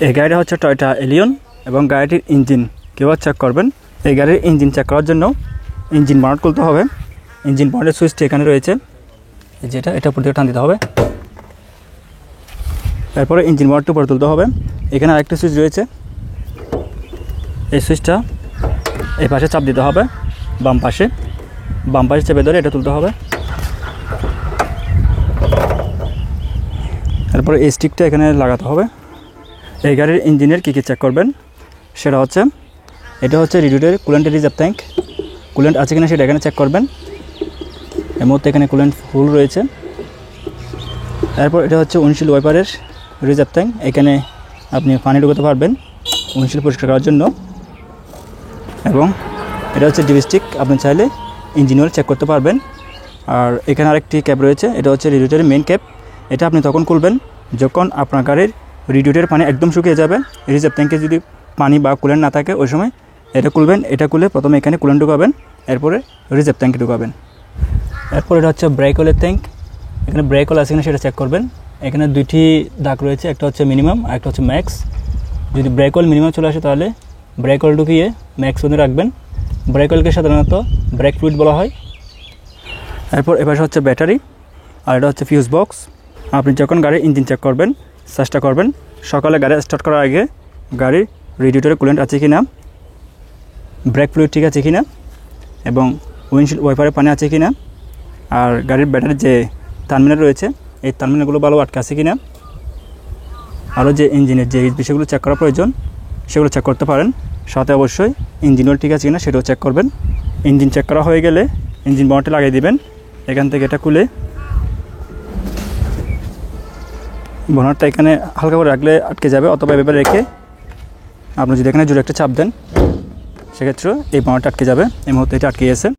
এই গাড়িটা হচ্ছে টয়োটা এলিয়ন এবং গাড়িটির ইঞ্জিন কীভাবে চেক করবেন। এই গাড়ির ইঞ্জিন চেক করার জন্য ইঞ্জিন বনেট খুলতে হবে। ইঞ্জিন বনেটের সুইচটি এখানে রয়েছে, যেটা এটা উপর থেকে টান দিতে হবে। তারপরে ইঞ্জিন বনেটটা উপরে তুলতে হবে। এখানে আরেকটা সুইচ রয়েছে, এই সুইচটা এই পাশে চাপ দিতে হবে, বাম পাশে চেপে ধরে এটা তুলতে হবে। তারপরে এই স্টিকটা এখানে লাগাতে হবে। এই গাড়ির ইঞ্জিনের কী চেক করবেন সেটা হচ্ছে, এটা হচ্ছে রেডিয়েটরের কুলেন্টের রিজার্ভ ট্যাঙ্ক, কুলেন্ট আছে কিনা সেটা এখানে চেক করবেন। এই মুহূর্তে এখানে কুলেন্ট ফুল রয়েছে। তারপর এটা হচ্ছে উইন্ডশিল্ড ওয়াইপারের রিজার্ভ ট্যাঙ্ক, এখানে আপনি পানি ঢুকাতে পারবেন উইন্ডশিল্ড পরিষ্কার করার জন্য। এবং এটা হচ্ছে ডিপস্টিক, আপনি চাইলে ইঞ্জিন অয়েল চেক করতে পারবেন। আর এখানে আরেকটি ক্যাপ রয়েছে, এটা হচ্ছে রেডিয়েটরের মেইন ক্যাপ। এটা আপনি তখন খুলবেন যখন আপনার গাড়ির রেডিয়েটরের পানি একদম শুকিয়ে যাবে। রিজার্ভ ট্যাঙ্কে যদি পানি বা কুলেন্ট না থাকে ওই সময় এটা খুলবেন। এটা খুলে প্রথমে এখানে কুলেন্ট ঢুকাবেন, এরপরে রিজার্ভ ট্যাঙ্কে ঢুকাবেন। এরপর এটা হচ্ছে ব্রেক অয়েলের ট্যাঙ্ক, এখানে ব্রেক অয়েল আছে কিনা সেটা চেক করবেন। এখানে দুইটি দাগ রয়েছে, একটা হচ্ছে মিনিমাম আর একটা হচ্ছে ম্যাক্স। যদি ব্রেক অয়েল মিনিমাম চলে আসে তাহলে ব্রেক অয়েল ঢুকিয়ে ম্যাক্স পর্যন্ত রাখবেন। ব্রেক অয়েলকে সাধারণত ব্রেক ফ্লুইড বলা হয়। এরপর এপাশে হচ্ছে ব্যাটারি, আর এটা হচ্ছে ফিউজ বক্স। আপনি যখন গাড়ির ইঞ্জিন চেক করবেন, চেষ্টা করবেন সকালে গাড়ি স্টার্ট করার আগে গাড়ির রেডিয়েটরে কুলেন্ট আছে কিনা, ব্রেক ফ্লুইড ঠিক আছে কিনা, এবং উইন্ডশিল্ড ওয়াইপারে পানি আছে কিনা, আর গাড়ির ব্যাটারির যে টার্মিনাল রয়েছে এই টার্মিনালগুলো ভালো আটকে আছে কিনা। আরও যে ইঞ্জিনের যে বিষয়গুলো চেক করা প্রয়োজন সেগুলো চেক করতে পারেন। সাথে অবশ্যই ইঞ্জিন অয়েল ঠিক আছে কিনা সেটাও চেক করবেন। ইঞ্জিন চেক করা হয়ে গেলে ইঞ্জিন বনেটে লাগিয়ে দিবেন। এখান থেকে এটা খুলে বনেটটা এখানে হালকা করে রাখলে আটকে যাবে, অথবা এভাবে রেখে আপনি যদি এখানে জোরে একটা চাপ দেন সেক্ষেত্রেও এই বনেটটা আটকে যাবে। এই মুহূর্তে এটা আটকে গেছে।